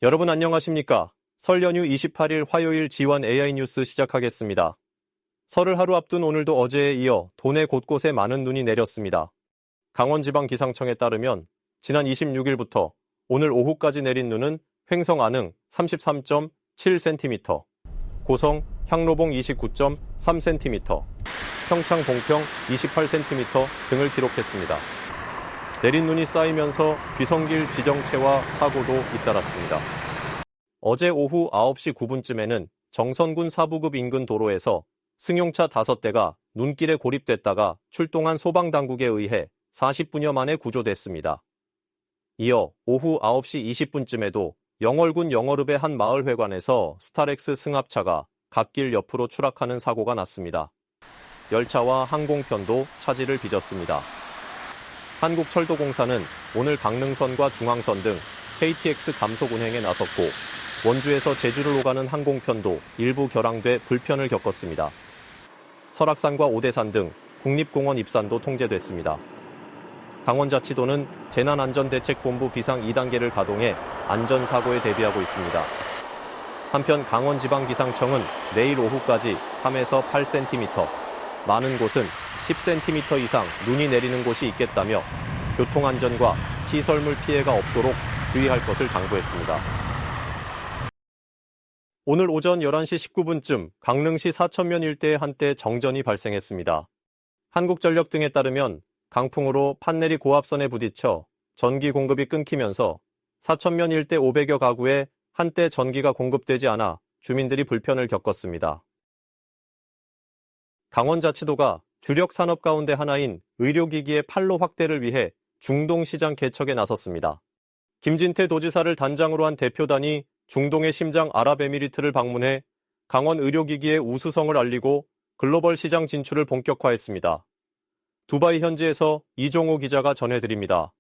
여러분 안녕하십니까? 설 연휴 28일 화요일 G1 AI 뉴스 시작하겠습니다. 설을 하루 앞둔 오늘도 어제에 이어 도내 곳곳에 많은 눈이 내렸습니다. 강원지방기상청에 따르면 지난 26일부터 오늘 오후까지 내린 눈은 횡성 안흥 33.7cm, 고성 향로봉 29.3cm, 평창 봉평 28cm 등을 기록했습니다. 내린 눈이 쌓이면서 귀성길 지정체와 사고도 잇따랐습니다. 어제 오후 9시 9분쯤에는 정선군 사부급 인근 도로에서 승용차 5대가 눈길에 고립됐다가 출동한 소방당국에 의해 40분여 만에 구조됐습니다. 이어 오후 9시 20분쯤에도 영월군 영월읍의 한 마을회관에서 스타렉스 승합차가 갓길 옆으로 추락하는 사고가 났습니다. 열차와 항공편도 차질을 빚었습니다. 한국철도공사는 오늘 강릉선과 중앙선 등 KTX 감속 운행에 나섰고 원주에서 제주를 오가는 항공편도 일부 결항돼 불편을 겪었습니다. 설악산과 오대산 등 국립공원 입산도 통제됐습니다. 강원자치도는 재난안전대책본부 비상 2단계를 가동해 안전사고에 대비하고 있습니다. 한편 강원지방기상청은 내일 오후까지 3에서 8cm, 많은 곳은 10cm 이상 눈이 내리는 곳이 있겠다며 교통안전과 시설물 피해가 없도록 주의할 것을 당부했습니다. 오늘 오전 11시 19분쯤 강릉시 사천면 일대에 한때 정전이 발생했습니다. 한국전력 등에 따르면 강풍으로 판넬이 고압선에 부딪혀 전기 공급이 끊기면서 사천면 일대 500여 가구에 한때 전기가 공급되지 않아 주민들이 불편을 겪었습니다. 강원자치도가 주력 산업 가운데 하나인 의료기기의 판로 확대를 위해 중동시장 개척에 나섰습니다. 김진태 도지사를 단장으로 한 대표단이 중동의 심장 아랍에미리트를 방문해 강원 의료기기의 우수성을 알리고 글로벌 시장 진출을 본격화했습니다. 두바이 현지에서 이종호 기자가 전해드립니다.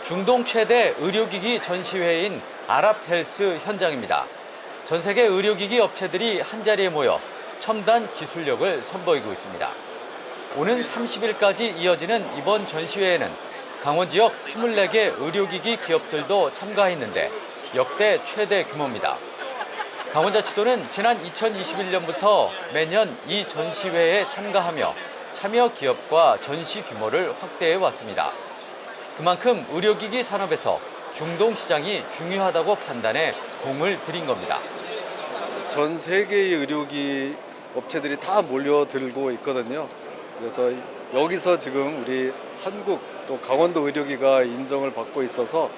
중동 최대 의료기기 전시회인 아랍헬스 현장입니다. 전 세계 의료기기 업체들이 한자리에 모여 첨단 기술력을 선보이고 있습니다. 오는 30일까지 이어지는 이번 전시회에는 강원 지역 24개 의료기기 기업들도 참가했는데 역대 최대 규모입니다. 강원자치도는 지난 2021년부터 매년 이 전시회에 참가하며 참여 기업과 전시 규모를 확대해 왔습니다. 그만큼 의료기기 산업에서 중동 시장이 중요하다고 판단해 공을 들인 겁니다. 전 세계의 의료기 업체들이 다 몰려들고 있거든요. 그래서 여기서 지금 우리 한국 또 강원도 의료기가 인정을 받고 있어서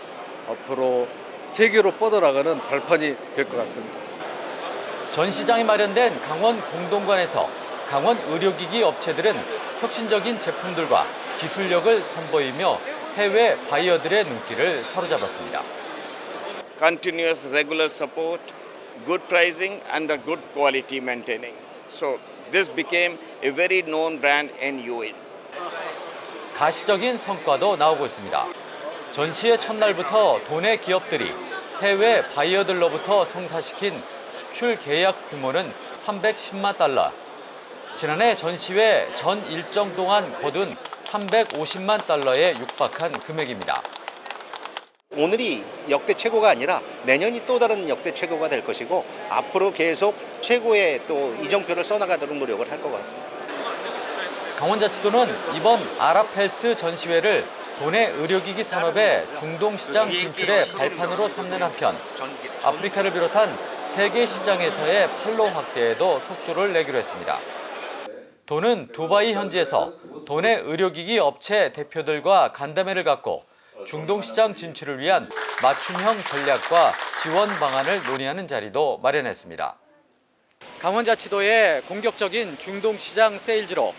앞으로 세계로 뻗어나가는 발판이 될 것 같습니다. 전시장이 마련된 강원 공동관에서 강원 의료기기 업체들은 혁신적인 제품들과 기술력을 선보이며 해외 바이어들의 눈길을 사로잡았습니다. Continuous regular support, good pricing and a good quality maintaining. So this became a very known brand in UAE. 가시적인 성과도 나오고 있습니다. 전시의 첫날부터 도내 기업들이 해외 바이어들로부터 성사시킨 수출 계약 규모는 310만 달러. 지난해 전시회 전 일정 동안 거둔 350만 달러에 육박한 금액입니다. 오늘이 역대 최고가 아니라 내년이 또 다른 역대 최고가 될 것이고 앞으로 계속 최고의 또 이정표를 써나가도록 노력을 할 것 같습니다. 강원자치도는 이번 아랍헬스 전시회를 도내 의료기기 산업의 중동 시장 진출의 발판으로 삼는 한편 아프리카를 비롯한 세계 시장에서의 판로 확대에도 속도를 내기로 했습니다. 도는 두바이 현지에서 도내 의료기기 업체 대표들과 간담회를 갖고 중동 시장 진출을 위한 맞춤형 전략과 지원 방안을 논의하는 자리도 마련했습니다. 강원자치도의 공격적인 중동 시장 세일즈로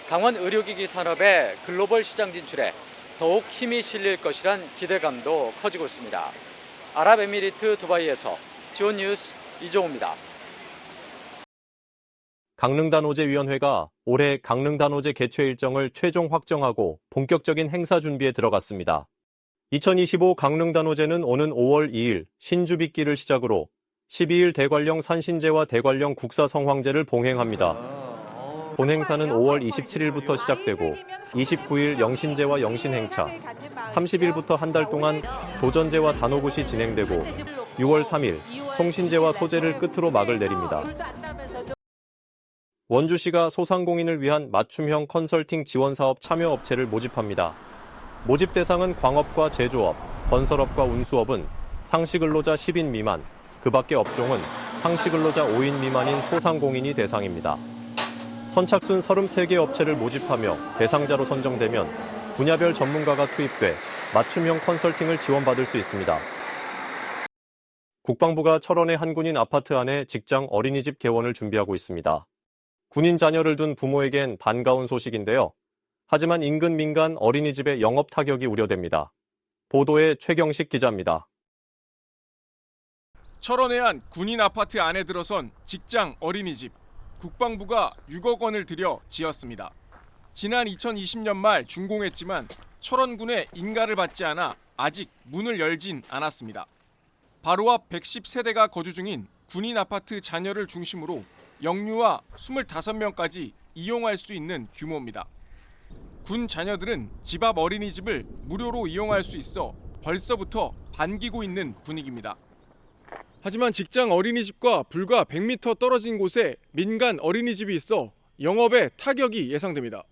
강원 의료기기 산업의 글로벌 시장 진출에 더욱 힘이 실릴 것이란 기대감도 커지고 있습니다. 아랍에미리트 두바이에서 G1 뉴스 이종호입니다. 강릉단오제위원회가 올해 강릉단오제 개최 일정을 최종 확정하고 본격적인 행사 준비에 들어갔습니다. 2025 강릉단오제는 오는 5월 2일 신주빗길을 시작으로 12일 대관령 산신제와 대관령 국사성황제를 봉행합니다. 본 행사는 5월 27일부터 시작되고 29일 영신제와 영신행차, 30일부터 한 달 동안 조전제와 단오굿이 진행되고 6월 3일 송신제와 소제를 끝으로 막을 내립니다. 원주시가 소상공인을 위한 맞춤형 컨설팅 지원사업 참여업체를 모집합니다. 모집 대상은 광업과 제조업, 건설업과 운수업은 상시근로자 10인 미만, 그 밖의 업종은 상시근로자 5인 미만인 소상공인이 대상입니다. 선착순 33개 업체를 모집하며 대상자로 선정되면 분야별 전문가가 투입돼 맞춤형 컨설팅을 지원받을 수 있습니다. 국방부가 철원의 한 군인 아파트 안에 직장 어린이집 개원을 준비하고 있습니다. 군인 자녀를 둔 부모에겐 반가운 소식인데요. 하지만 인근 민간 어린이집의 영업 타격이 우려됩니다. 보도에 최경식 기자입니다. 철원의 한 군인 아파트 안에 들어선 직장 어린이집. 국방부가 6억 원을 들여 지었습니다. 지난 2020년 말 준공했지만 철원군의 인가를 받지 않아 아직 문을 열진 않았습니다. 바로 앞 110세대가 거주 중인 군인 아파트 자녀를 중심으로 영유아 25명까지 이용할 수 있는 규모입니다. 군 자녀들은 집 앞 어린이집을 무료로 이용할 수 있어 벌써부터 반기고 있는 분위기입니다. 하지만 직장 어린이집과 불과 100m 떨어진 곳에 민간 어린이집이 있어 영업에 타격이 예상됩니다.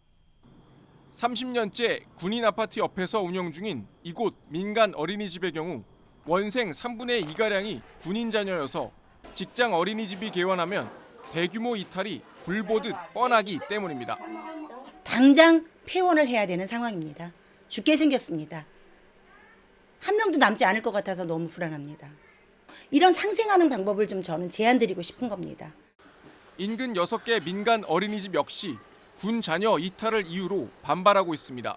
30년째 군인 아파트 옆에서 운영 중인 이곳 민간 어린이집의 경우 원생 3분의 2가량이 군인 자녀여서 직장 어린이집이 개원하면 대규모 이탈이 불보듯 뻔하기 때문입니다. 당장 폐원을 해야 되는 상황입니다. 죽게 생겼습니다. 한 명도 남지 않을 것 같아서 너무 불안합니다. 이런 상생하는 방법을 좀 저는 제안드리고 싶은 겁니다. 인근 6개 민간 어린이집 역시 군 자녀 이탈을 이유로 반발하고 있습니다.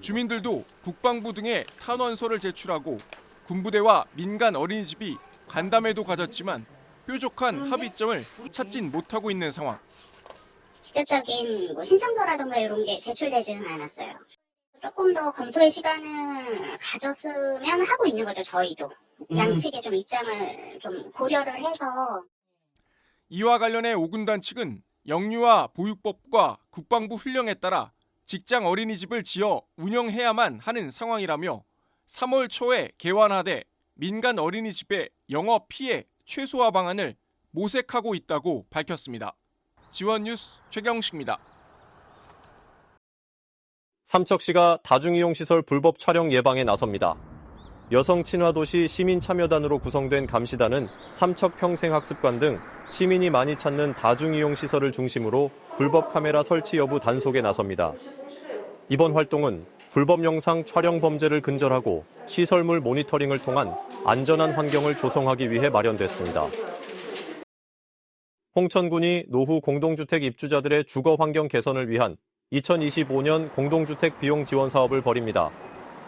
주민들도 국방부 등에 탄원서를 제출하고 군부대와 민간 어린이집이 간담회도 가졌지만 뾰족한 합의점을 찾진 못하고 있는 상황. 직접적인 신청서라든가 이런 게 제출되지는 않았어요. 조금 더 검토의 시간을 가졌으면 하고 있는 거죠, 저희도. 양측의 좀 입장을 좀 고려를 해서. 이와 관련해 오군단 측은 영유아 보육법과 국방부 훈령에 따라 직장 어린이집을 지어 운영해야만 하는 상황이라며 3월 초에 개원하되 민간 어린이집의 영업 피해 최소화 방안을 모색하고 있다고 밝혔습니다. 지원뉴스 최경식입니다. 삼척시가 다중이용시설 불법 촬영 예방에 나섭니다. 여성 친화 도시 시민참여단으로 구성된 감시단은 삼척평생학습관 등 시민이 많이 찾는 다중이용시설을 중심으로 불법 카메라 설치 여부 단속에 나섭니다. 이번 활동은 불법 영상 촬영 범죄를 근절하고 시설물 모니터링을 통한 안전한 환경을 조성하기 위해 마련됐습니다. 홍천군이 노후 공동주택 입주자들의 주거 환경 개선을 위한 2025년 공동주택 비용 지원 사업을 벌입니다.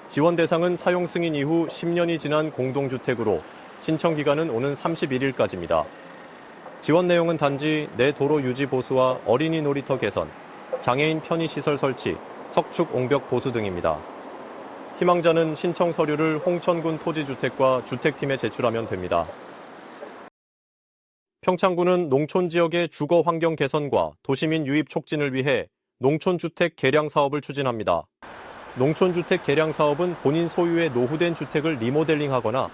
지원 대상은 사용 승인 이후 10년이 지난 공동주택으로 신청 기간은 오는 31일까지입니다. 지원 내용은 단지 내 도로 유지 보수와 어린이 놀이터 개선, 장애인 편의시설 설치, 석축 옹벽 보수 등입니다. 희망자는 신청 서류를 홍천군 토지주택과 주택팀에 제출하면 됩니다. 평창군은 농촌 지역의 주거 환경 개선과 도시민 유입 촉진을 위해 농촌주택 개량 사업을 추진합니다. 농촌주택 개량 사업은 본인 소유의 노후된 주택을 리모델링하거나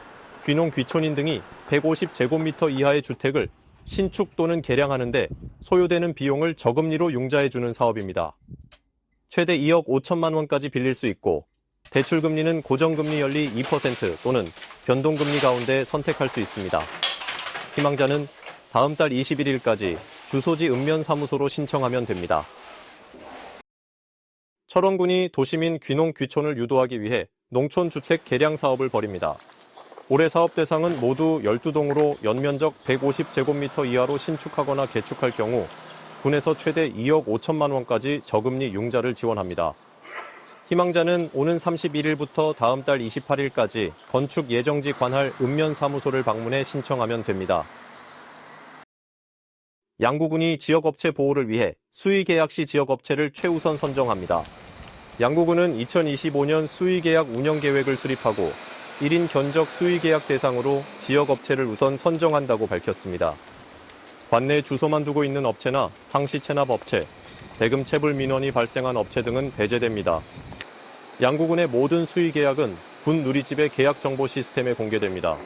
귀농 귀촌인 등이 150제곱미터 이하의 주택을 신축 또는 개량하는 데 소요되는 비용을 저금리로 융자해주는 사업입니다. 최대 2억 5천만 원까지 빌릴 수 있고 대출금리는 고정금리 연리 2% 또는 변동금리 가운데 선택할 수 있습니다. 희망자는 다음 달 21일까지 주소지 읍면사무소로 신청하면 됩니다. 철원군이 도시민 귀농 귀촌을 유도하기 위해 농촌주택 개량 사업을 벌입니다. 올해 사업 대상은 모두 12동으로 연면적 150제곱미터 이하로 신축하거나 개축할 경우 군에서 최대 2억 5천만 원까지 저금리 융자를 지원합니다. 희망자는 오는 31일부터 다음 달 28일까지 건축 예정지 관할 읍면사무소를 방문해 신청하면 됩니다. 양구군이 지역업체 보호를 위해 수의계약 시 지역업체를 최우선 선정합니다. 양구군은 2025년 수의계약 운영계획을 수립하고 1인 견적 수의계약 대상으로 지역업체를 우선 선정한다고 밝혔습니다. 관내에 주소만 두고 있는 업체나 상시 체납 업체, 대금 체불 민원이 발생한 업체 등은 배제됩니다. 양구군의 모든 수의 계약은 군 누리집의 계약 정보 시스템에 공개됩니다.